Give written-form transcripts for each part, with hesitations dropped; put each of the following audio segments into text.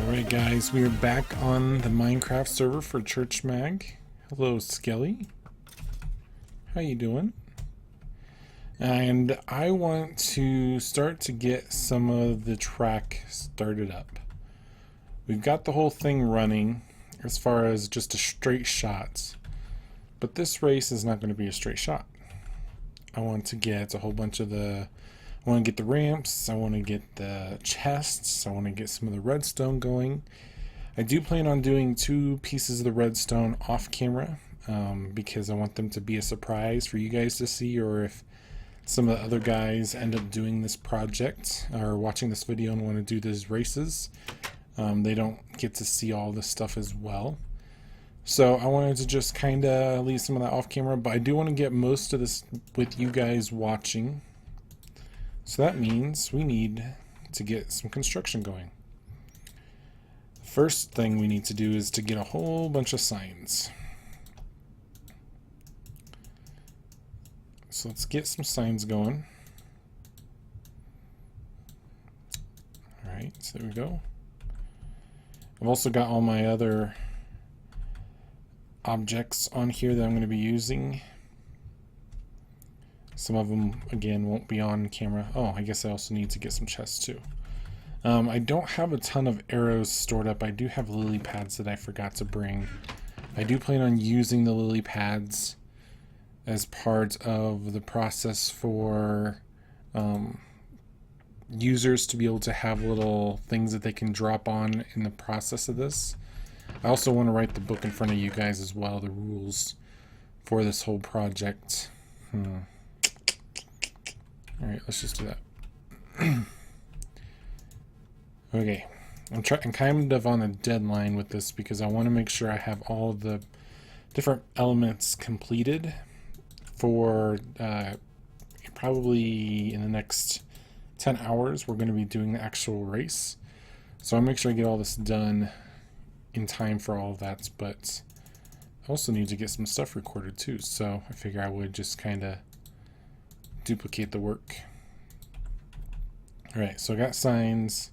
Alright guys, we are back on the Minecraft server for Churchmag. Hello Skelly. How you doing? And I want to start to get some of the track started up. We've got the whole thing running as far as just a straight shot. But this race is not going to be a straight shot. I want to get a whole bunch of I want to get the ramps, I want to get the chests, I want to get some of the redstone going. I do plan on doing 2 pieces of the redstone off camera because I want them to be a surprise for you guys to see, or if some of the other guys end up doing this project or watching this video and want to do these races, they don't get to see all this stuff as well. So I wanted to just kind of leave some of that off camera, but I do want to get most of this with you guys watching. So that means we need to get some construction going. The first thing we need to do is to get a whole bunch of signs. So let's get some signs going. Alright, so there we go. I've also got all my other objects on here that I'm going to be using. Some of them, again, won't be on camera. Oh, I guess I also need to get some chests too. I don't have a ton of arrows stored up. I do have lily pads that I forgot to bring. I do plan on using the lily pads as part of the process for users to be able to have little things that they can drop on in the process of this. I also want to write the book in front of you guys as well, the rules for this whole project. Alright, let's just do that. Okay, I'm kind of on a deadline with this because I want to make sure I have all of the different elements completed for probably in the next 10 hours. We're going to be doing the actual race. So I'll make sure I get all this done in time for all of that, but I also need to get some stuff recorded too, so I figure I would just kind of duplicate the work. Alright, so I got signs,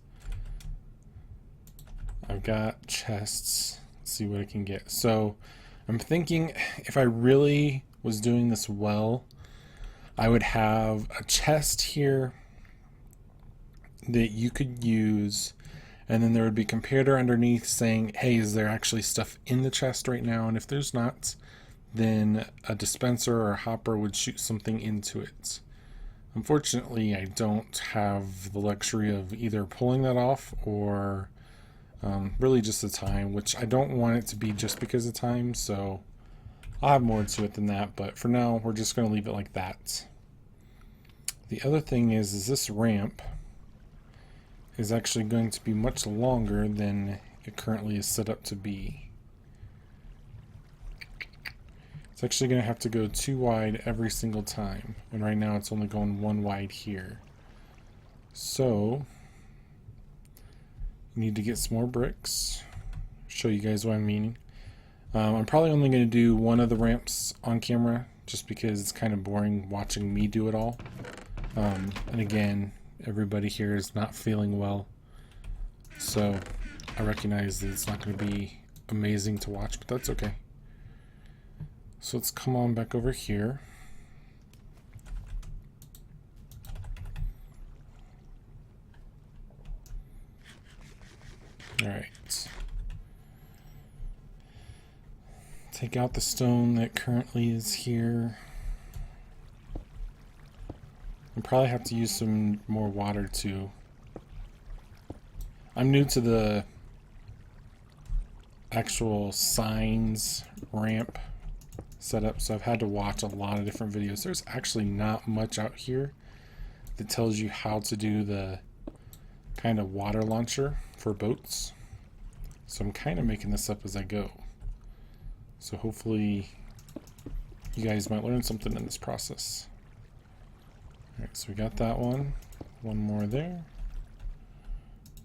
I've got chests. Let's see what I can get. So I'm thinking if I really was doing this well, I would have a chest here that you could use, and then there would be a computer underneath saying, hey, is there actually stuff in the chest right now? And if there's not, then a dispenser or a hopper would shoot something into it. Unfortunately, I don't have the luxury of either pulling that off or really just the time, which I don't want it to be just because of time, so I'll have more to it than that, but for now, we're just going to leave it like that. The other thing is this ramp is actually going to be much longer than it currently is set up to be. It's actually going to have to go 2 wide every single time, and right now it's only going 1 wide here. So need to get some more bricks. Show you guys what I'm meaning. I'm probably only going to do one of the ramps on camera just because it's kind of boring watching me do it all. And again, everybody here is not feeling well, so I recognize that it's not going to be amazing to watch, but that's okay. So let's come on back over here. Alright. Take out the stone that currently is here. I'll probably have to use some more water too. I'm new to the actual signs ramp setup, so I've had to watch a lot of different videos. There's actually not much out here that tells you how to do the kind of water launcher for boats, so I'm kind of making this up as I go. So hopefully you guys might learn something in this process. Alright, so we got that one. One more there.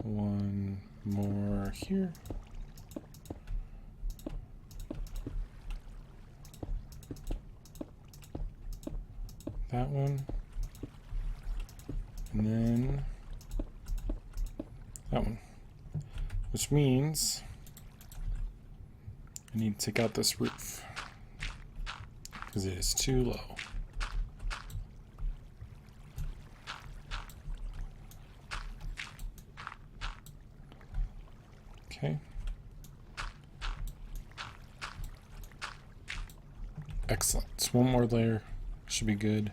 One more here. That one. And then that one. which means I need to take out this roof because it is too low. Okay. Excellent. One more layer should be good.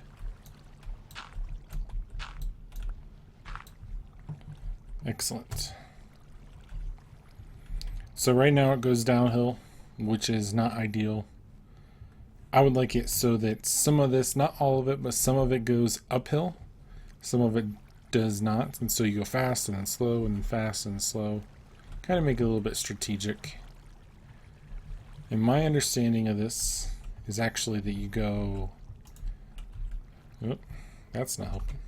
Excellent. So right now it goes downhill, which is not ideal. I would like it so that some of this, not all of it, but some of it goes uphill. Some of it does not. And so you go fast and then slow and then fast and slow. Kind of make it a little bit strategic. And my understanding of this is actually that you go... Oh, that's not helping.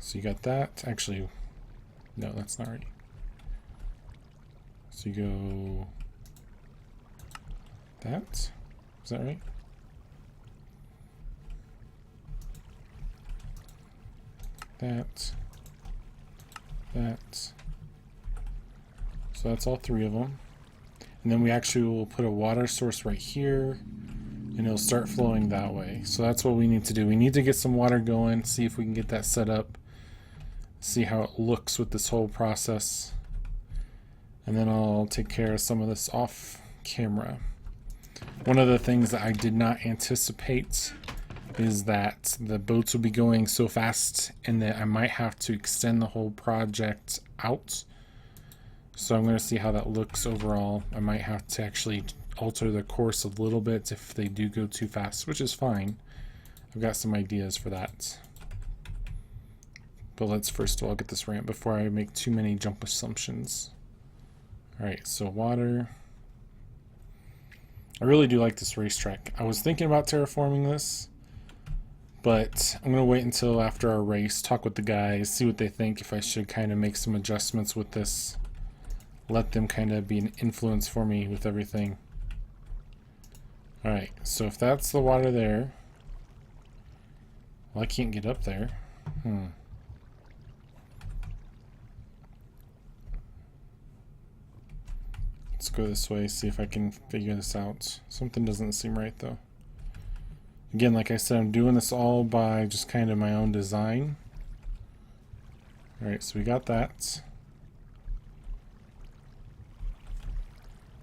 So you got that. Actually, no, that's not right. So you go... That? Is that right? That. That. So that's all three of them. And then we actually will put a water source right here, and it'll start flowing that way. So that's what we need to do. We need to get some water going, see if we can get that set up, see how it looks with this whole process. And then I'll take care of some of this off camera. One of the things that I did not anticipate is that the boats will be going so fast and that I might have to extend the whole project out. So I'm going to see how that looks overall. I might have to actually alter the course a little bit if they do go too fast, which is fine. I've got some ideas for that. But let's first of all get this ramp before I make too many jump assumptions. Alright, so water. I really do like this racetrack. I was thinking about terraforming this, but I'm going to wait until after our race, talk with the guys, see what they think, if I should kind of make some adjustments with this. Let them kind of be an influence for me with everything. Alright, so if that's the water there, well, I can't get up there. Let's go this way, see if I can figure this out. Something doesn't seem right though. Again, like I said, I'm doing this all by just kind of my own design. Alright, so we got that.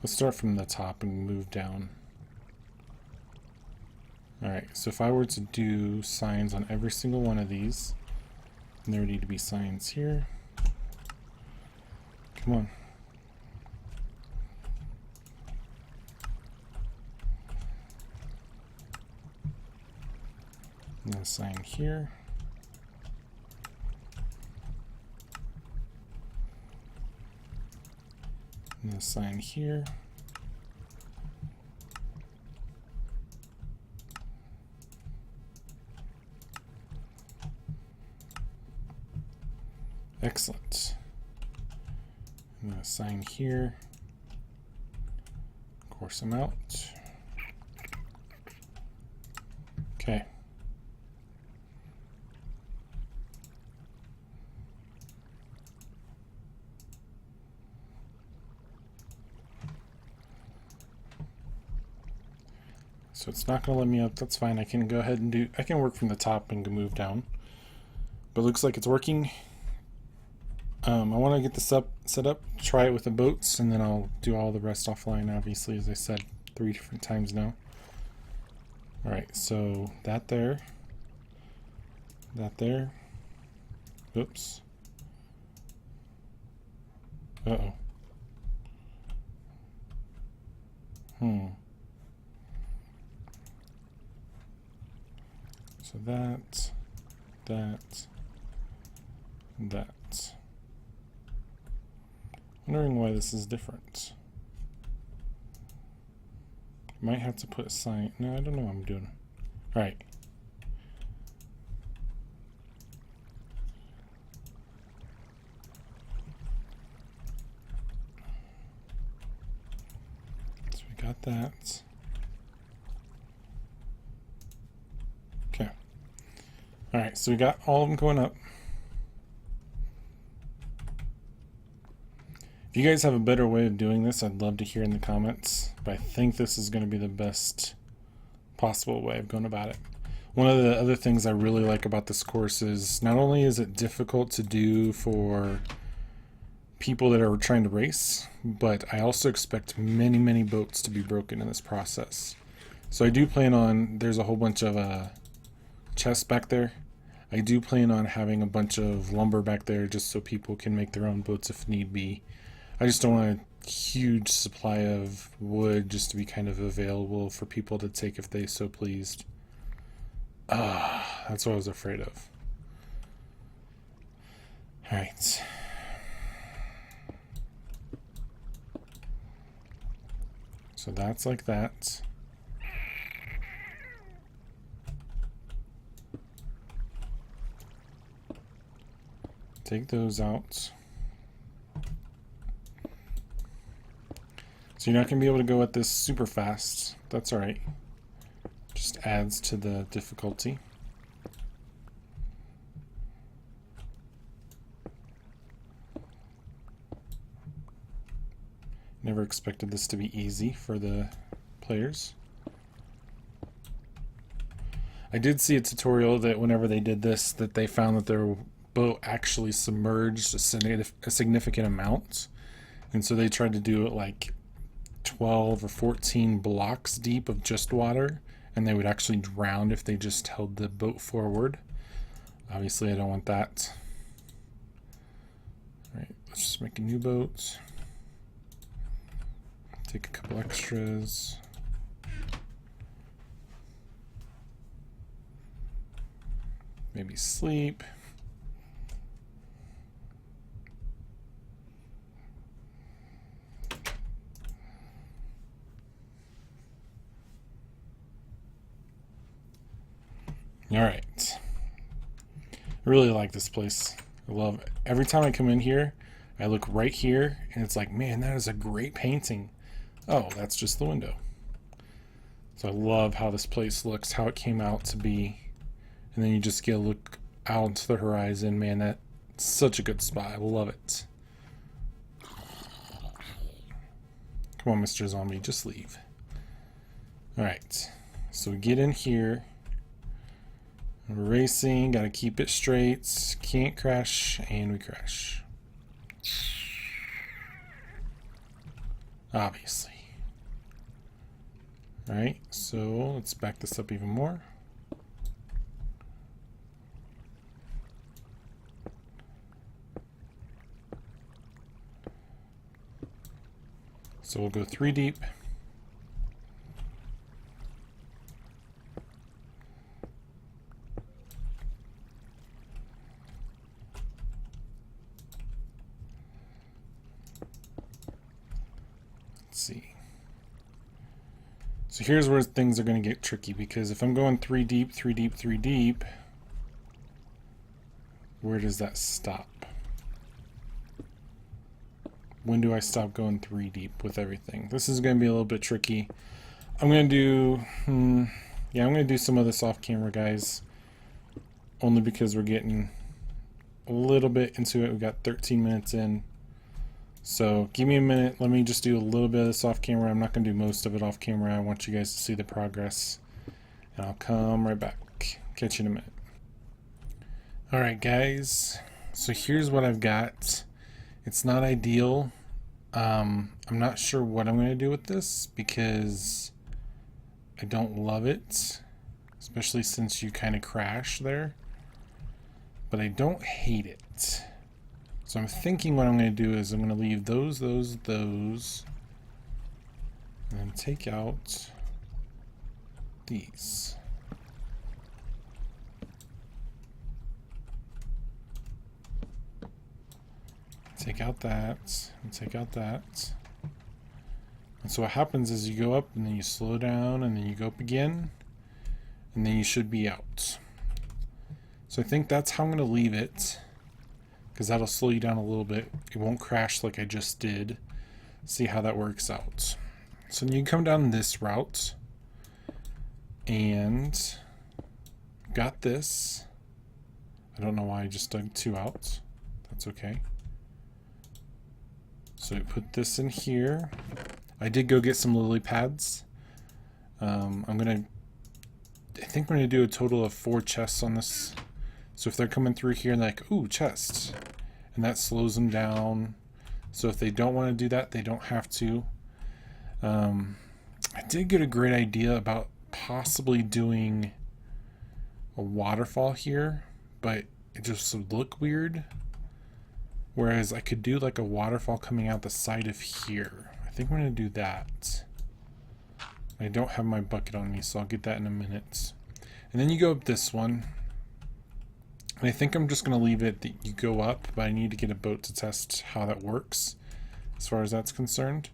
Let's start from the top and move down. Alright, so if I were to do signs on every single one of these, and there need to be signs here. Come on. And a sign here. And a sign here. Excellent. And a sign here. Course them out. Okay. So it's not going to let me up. That's fine. I can go ahead and do... I can work from the top and move down. But it looks like it's working. I want to get this set up, try it with the boats, and then I'll do all the rest offline, obviously, as I said 3 different times now. Alright, so that there. That there. Oops. Uh-oh. So that, that. Wondering why this is different. Might have to put a sign. No, I don't know what I'm doing. Alright. So we got that. Okay. Alright, so we got all of them going up. If you guys have a better way of doing this, I'd love to hear in the comments, but I think this is going to be the best possible way of going about it. One of the other things I really like about this course is not only is it difficult to do for people that are trying to race, but I also expect many, many boats to be broken in this process. So I do plan on, there's a whole bunch of chests back there. I do plan on having a bunch of lumber back there just so people can make their own boats if need be. I just don't want a huge supply of wood just to be kind of available for people to take if they so pleased. That's what I was afraid of. Alright. So that's like that. Take those out. So you're not going to be able to go at this super fast. That's alright. Just adds to the difficulty. Never expected this to be easy for the players. I did see a tutorial that whenever they did this, that they found that their boat actually submerged a significant amount. And so they tried to do it like 12 or 14 blocks deep of just water, and they would actually drown if they just held the boat forward. Obviously, I don't want that. Alright, let's just make a new boat. Take a couple extras. Maybe sleep. All right. I really like this place. I love it. Every time I come in here, I look right here and it's like, man, that is a great painting. Oh, that's just the window. So I love how this place looks, how it came out to be. And then you just get a look out into the horizon. Man, that's such a good spot. I love it. Come on, Mr. Zombie, just leave. All right. So we get in here. We're racing, gotta keep it straight, can't crash, and we crash. Obviously. Alright, so let's back this up even more. So we'll go 3 deep. See. So here's where things are going to get tricky, because if I'm going 3 deep, 3 deep, 3 deep, where does that stop? When do I stop going 3 deep with everything? This is going to be a little bit tricky. I'm going to do, I'm going to do some of this off camera, guys, only because we're getting a little bit into it. We got 13 minutes in. So give me a minute. Let me just do a little bit of this off camera. I'm not going to do most of it off camera. I want you guys to see the progress. And I'll come right back. Catch you in a minute. Alright guys. So here's what I've got. It's not ideal. I'm not sure what I'm going to do with this because I don't love it. Especially since you kind of crash there. But I don't hate it. So I'm thinking what I'm going to do is I'm going to leave those, and then take out these. Take out that, and take out that. And so what happens is you go up, and then you slow down, and then you go up again, and then you should be out. So I think that's how I'm going to leave it, because that'll slow you down a little bit. It won't crash like I just did. See how that works out. So you come down this route, and got this. I don't know why I just dug 2 out. That's okay. So we put this in here. I did go get some lily pads. I think we're gonna do a total of 4 chests on this. So if they're coming through here and like, ooh, chest, and that slows them down. So if they don't want to do that, they don't have to. I did get a great idea about possibly doing a waterfall here, but it just would look weird. Whereas I could do like a waterfall coming out the side of here. I think I'm going to do that. I don't have my bucket on me, so I'll get that in a minute. And then you go up this one. And I think I'm just going to leave it that you go up, but I need to get a boat to test how that works as far as that's concerned.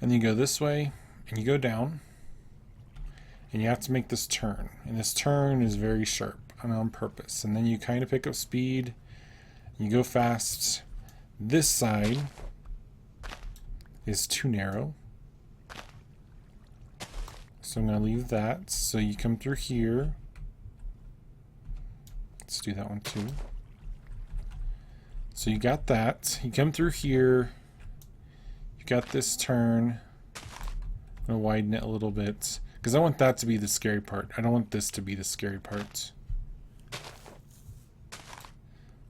And then you go this way, and you go down. And you have to make this turn. And this turn is very sharp and on purpose. And then you kind of pick up speed. You go fast. This side is too narrow. So I'm going to leave that. So you come through here. Let's do that one too. So you got that. You come through here. You got this turn. I'm going to widen it a little bit. Because I want that to be the scary part. I don't want this to be the scary part.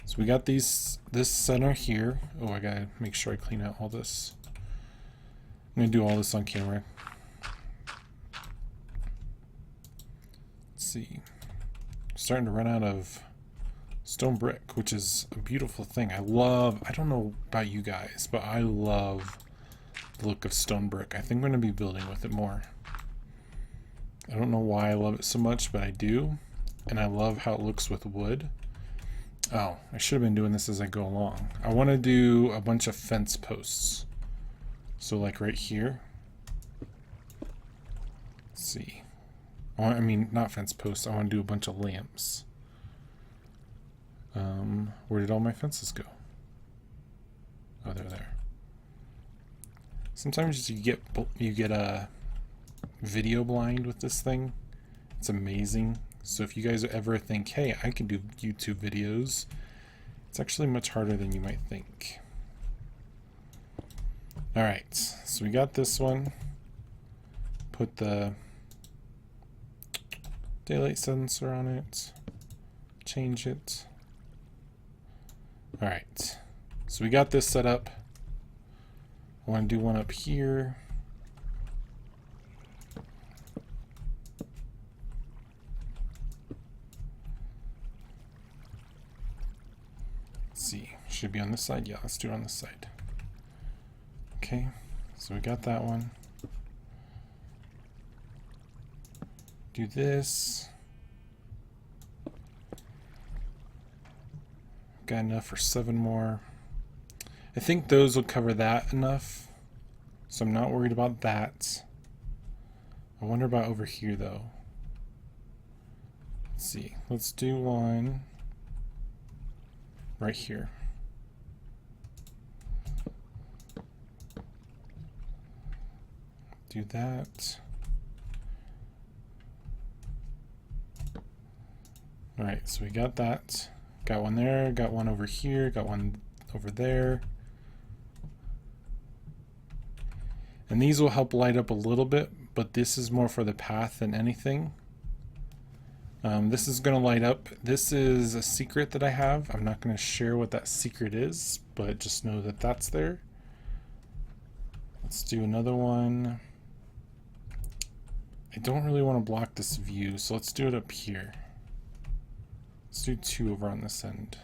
So we got this center here. Oh, I gotta make sure I clean out all this. I'm gonna do all this on camera. Let's see. I'm starting to run out of stone brick, which is a beautiful thing. I don't know about you guys, but I love the look of stone brick. I think I'm gonna be building with it more. I don't know why I love it so much, but I do. And I love how it looks with wood. Oh, I should have been doing this as I go along. I want to do a bunch of fence posts. So like right here. Let's see. I mean, not fence posts. I want to do a bunch of lamps. Where did all my fences go? Oh, they're there. Sometimes you get a video blind with this thing. It's amazing. So if you guys ever think, hey, I can do YouTube videos, it's actually much harder than you might think. Alright, so we got this one. Put the daylight sensor on it. Change it. Alright, so we got this set up. I want to do one up here. See, should be on this side. Yeah, let's do it on this side. Okay, so we got that one. Do this. Got enough for 7 more. I think those will cover that enough, so I'm not worried about that. I wonder about over here though. Let's see, let's do one right here. Do that. Alright, so we got that. Got one there, got one over here, got one over there. And these will help light up a little bit, but this is more for the path than anything. This is going to light up. This is a secret that I have. I'm not going to share what that secret is, but just know that that's there. Let's do another one. I don't really want to block this view, so let's do it up here. Let's do 2 over on this end.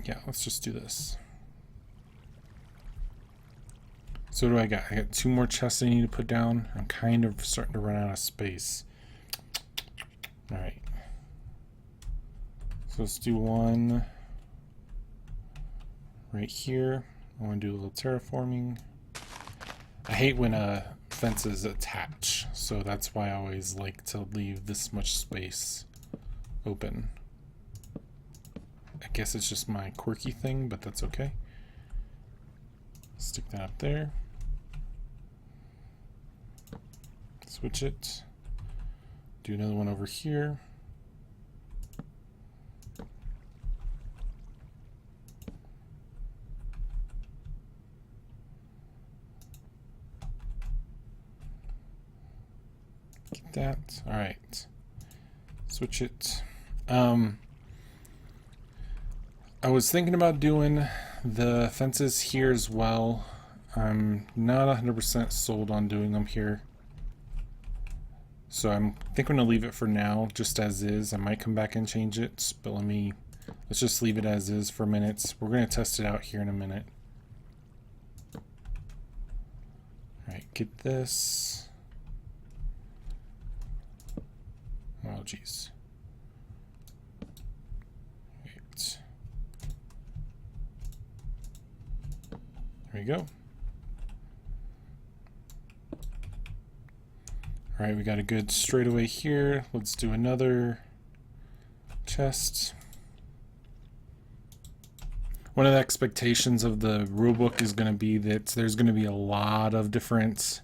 Yeah, let's just do this. So what do I got? I got 2 more chests I need to put down. I'm kind of starting to run out of space. Alright. So let's do one right here. I want to do a little terraforming. I hate when fences attach, so that's why I always like to leave this much space open. I guess it's just my quirky thing, but that's okay. Stick that up there. Switch it. Do another one over here. Get that. All right. Switch it. I was thinking about doing the fences here as well. I'm not 100% sold on doing them here. So I think I'm going to leave it for now, just as is. I might come back and change it, but let's just leave it as is for a minute. We're going to test it out here in a minute. Alright, get this. Oh, jeez. Wait. There we go. Alright, we got a good straightaway here. Let's do another chest. One of the expectations of the rulebook is going to be that there's going to be a lot of different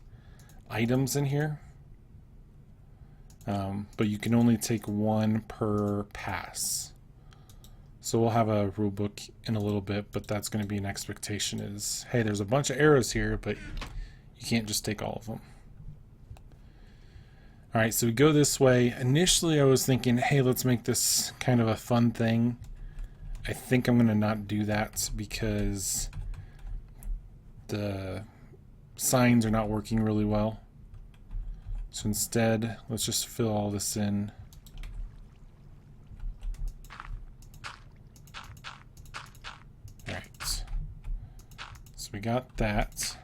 items in here. But you can only take one per pass. So we'll have a rulebook in a little bit, but that's going to be an expectation is, hey, there's a bunch of arrows here, but you can't just take all of them. Alright, so we go this way. Initially I was thinking, hey, let's make this kind of a fun thing. I think I'm going to not do that because the signs are not working really well. So instead, let's just fill all this in. Alright. So we got that.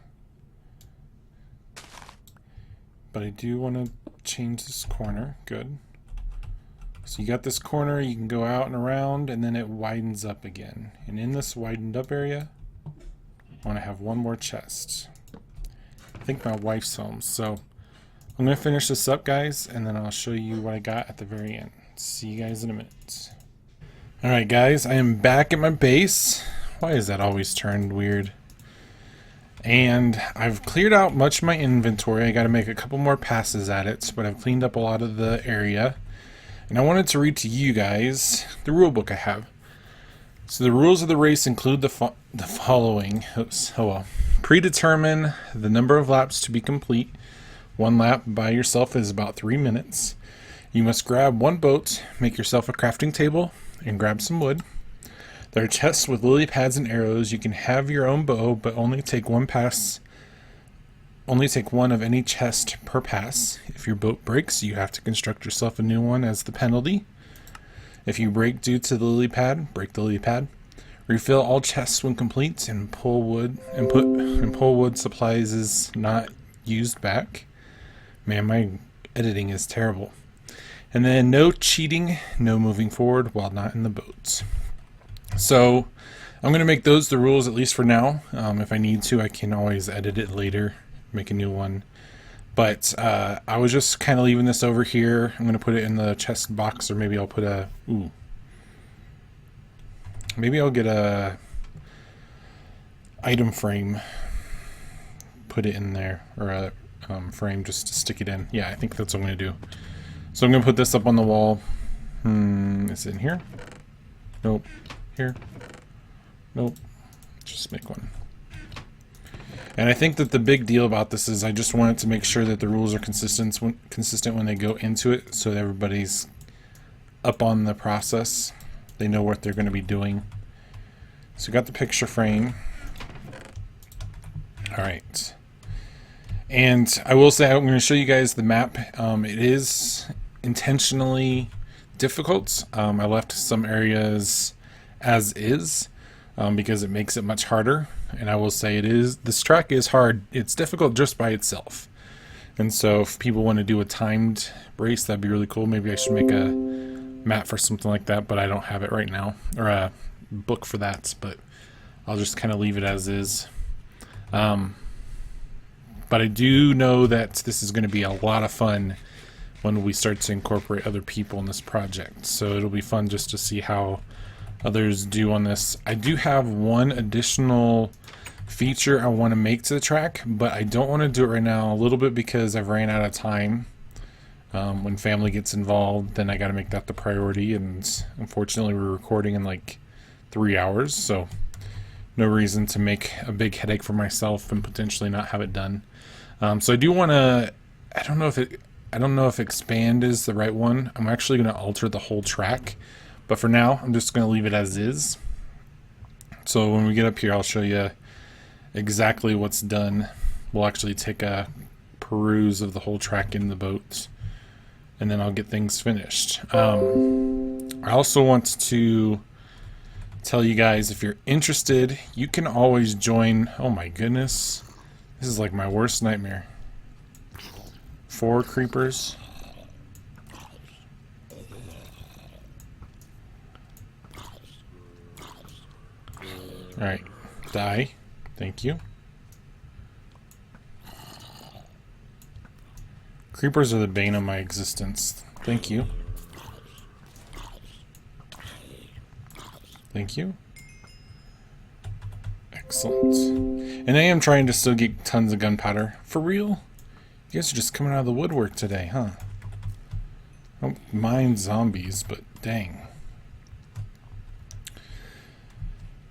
But I do want to change this corner. Good. So you got this corner, you can go out and around, and then it widens up again. And in this widened up area, I want to have one more chest. I think my wife's home. So I'm going to finish this up, guys, and then I'll show you what I got at the very end. See you guys in a minute. Alright, guys, I am back at my base. Why is that always turned weird? And I've cleared out much of my inventory. I got to make a couple more passes at it, but I've cleaned up a lot of the area. And I wanted to read to you guys the rule book I have. So the rules of the race include the following. Oops, oh well. Predetermine the number of laps to be complete. One lap by yourself is about 3 minutes. You must grab one boat, make yourself a crafting table, and grab some wood. There are chests with lily pads and arrows. You can have your own bow, but only take one pass. Only take one of any chest per pass. If your boat breaks, you have to construct yourself a new one as the penalty. If you break due to the lily pad, break the lily pad. Refill all chests when complete and pull wood pull wood supplies is not used back. Man, my editing is terrible. And then no cheating, no moving forward while not in the boats. So I'm going to make those the rules, at least for now. If I need to, I can always edit it later, make a new one. But I was just kind of leaving this over here. I'm going to put it in the chest box, or maybe I'll put a... Ooh. Maybe I'll get a item frame, put it in there, or a frame just to stick it in. Yeah, I think that's what I'm going to do. So I'm going to put this up on the wall. Is it in here? Nope. Here? Nope. Just make one. And I think that the big deal about this is I just wanted to make sure that the rules are consistent when they go into it, so that everybody's up on the process. They know what they're going to be doing. So we got the picture frame. Alright. And I will say I'm going to show you guys the map. It is intentionally difficult. I left some areas as is because it makes it much harder. And I will say this track is hard. It's difficult just by itself. And so if people want to do a timed race, that'd be really cool. Maybe I should make a map for something like that, but I don't have it right now, or a book for that, but I'll just kind of leave it as is. But I do know that this is going to be a lot of fun when we start to incorporate other people in this project. So it'll be fun just to see how others do on this. I do have one additional feature I want to make to the track, but I don't want to do it right now, a little bit because I've ran out of time. When family gets involved, then I got to make that the priority, and unfortunately we're recording in like 3 hours, so no reason to make a big headache for myself and potentially not have it done. So I do want to, I don't know if I don't know if expand is the right one. I'm actually going to alter the whole track, but for now I'm just going to leave it as is. So when we get up here, I'll show you exactly what's done. We'll actually take a peruse of the whole track in the boat, and then I'll get things finished. I also want to tell you guys, if you're interested, you can always join. Oh my goodness, this is like my worst nightmare. 4 creepers. Alright, die. Thank you. Creepers are the bane of my existence. Thank you. Thank you. Excellent. And I am trying to still get tons of gunpowder. For real? You guys are just coming out of the woodwork today, huh? I don't mind zombies, but dang.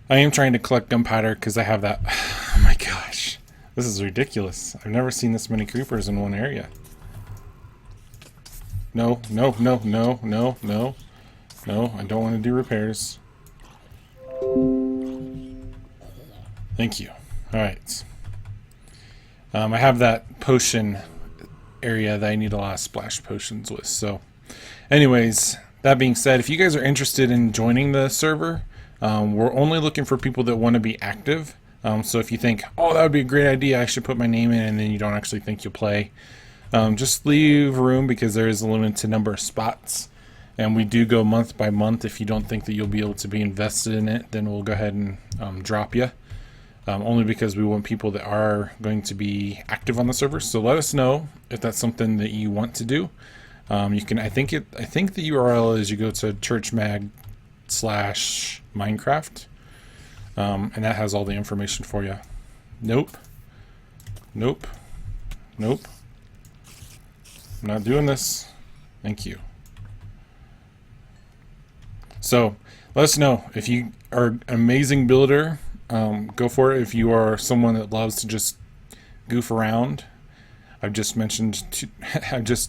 I am trying to collect gunpowder because I have that. Oh my gosh. This is ridiculous. I've never seen this many creepers in one area. No, no, no, no, no, no. No, I don't want to do repairs. Thank you. Alright. I have that potion area that I need a lot of splash potions with. So, anyways, that being said, if you guys are interested in joining the server, we're only looking for people that want to be active. So if you think, oh, that would be a great idea, I should put my name in, and then you don't actually think you'll play, just leave room, because there is a limited number of spots. And we do go month by month. If you don't think that you'll be able to be invested in it, then we'll go ahead and drop you. Only because we want people that are going to be active on the server. So let us know if that's something that you want to do. You can. I think the URL is, you go to Churchmag/Minecraft, and that has all the information for you. Nope. Nope. Nope. I'm not doing this. Thank you. So let us know if you are an amazing builder. Go for it. If you are someone that loves to just goof around, I've just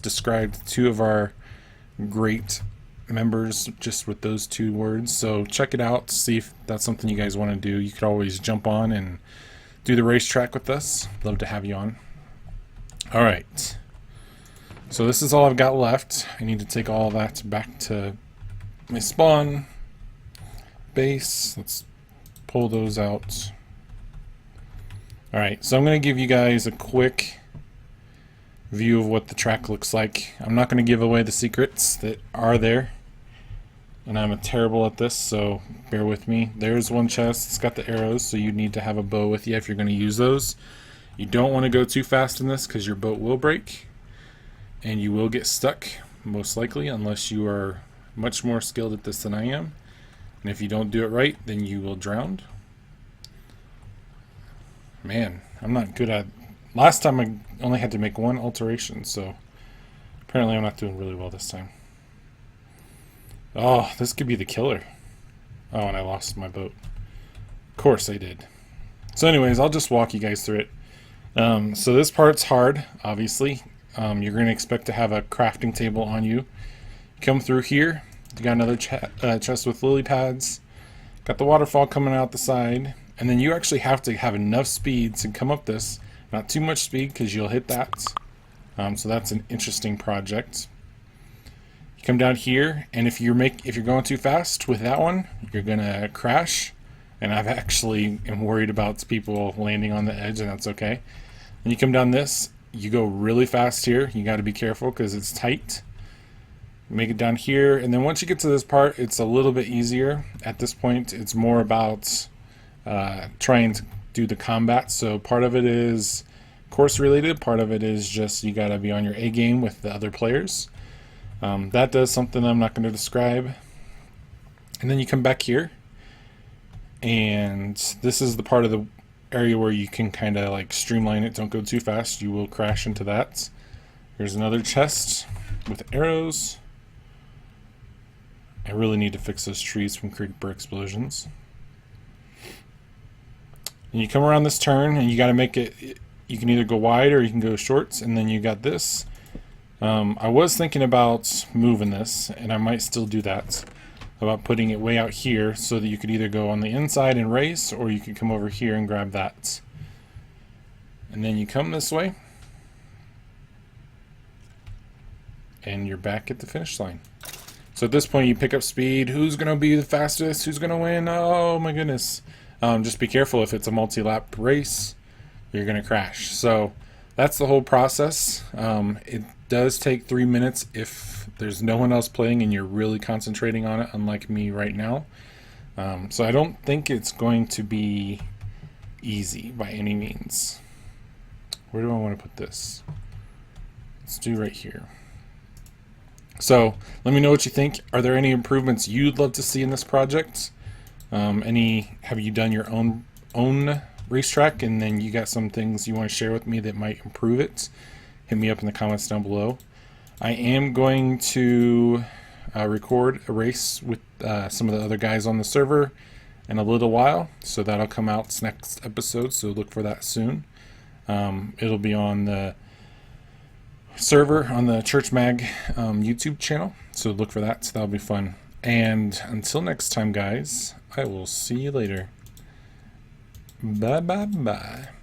described 2 of our great members just with those 2 words. So check it out, see if that's something you guys want to do. You could always jump on and do the racetrack with us. Love to have you on. All right. So this is all I've got left. I need to take all that back to my spawn base. Let's pull those out. Alright, so I'm going to give you guys a quick view of what the track looks like. I'm not going to give away the secrets that are there, and I'm terrible at this, so bear with me. There's one chest. It's got the arrows, so you need to have a bow with you if you're going to use those. You don't want to go too fast in this because your boat will break and you will get stuck, most likely, unless you are much more skilled at this than I am. And if you don't do it right, then you will drown. Man, I'm not good at... Last time I only had to make 1 alteration, so apparently I'm not doing really well this time. Oh, this could be the killer. Oh, and I lost my boat. Of course I did. So anyways, I'll just walk you guys through it. So this part's hard, obviously. You're going to expect to have a crafting table on you. Come through here. You got another chest with lily pads. Got the waterfall coming out the side. And then you actually have to have enough speed to come up this. Not too much speed because you'll hit that. So that's an interesting project. You come down here, and if you're going too fast with that one, you're gonna crash. And I've actually am worried about people landing on the edge, and that's okay. And you come down this, you go really fast here. You got to be careful because it's tight. Make it down here, and then once you get to this part, it's a little bit easier. At this point, it's more about trying to do the combat. So part of it is course related, part of it is just you got to be on your A game with the other players. That does something I'm not going to describe. And then you come back here, and this is the part of the area where you can kind of like streamline it. Don't go too fast, you will crash into that. Here's another chest with arrows. I really need to fix those trees from creeper explosions. And you come around this turn, and you got to make it, you can either go wide or you can go short, and then you got this. I was thinking about moving this, and I might still do that, about putting it way out here so that you could either go on the inside and race, or you could come over here and grab that. And then you come this way, and you're back at the finish line. So at this point you pick up speed. Who's going to be the fastest? Who's going to win? Oh my goodness. Just be careful. If it's a multi-lap race, you're going to crash. So that's the whole process. It does take 3 minutes if there's no one else playing and you're really concentrating on it, unlike me right now. So I don't think it's going to be easy by any means. Where do I want to put this? Let's do right here. So let me know what you think. Are there any improvements you'd love to see in this project? Have you done your own racetrack, and then you got some things you want to share with me that might improve it? Hit me up in the comments down below. I am going to record a race with some of the other guys on the server in a little while, so that'll come out next episode, so look for that soon. It'll be on the server on the Churchmag YouTube channel, so look for that. So that'll be fun. And until next time, guys, I will see you later. Bye bye bye.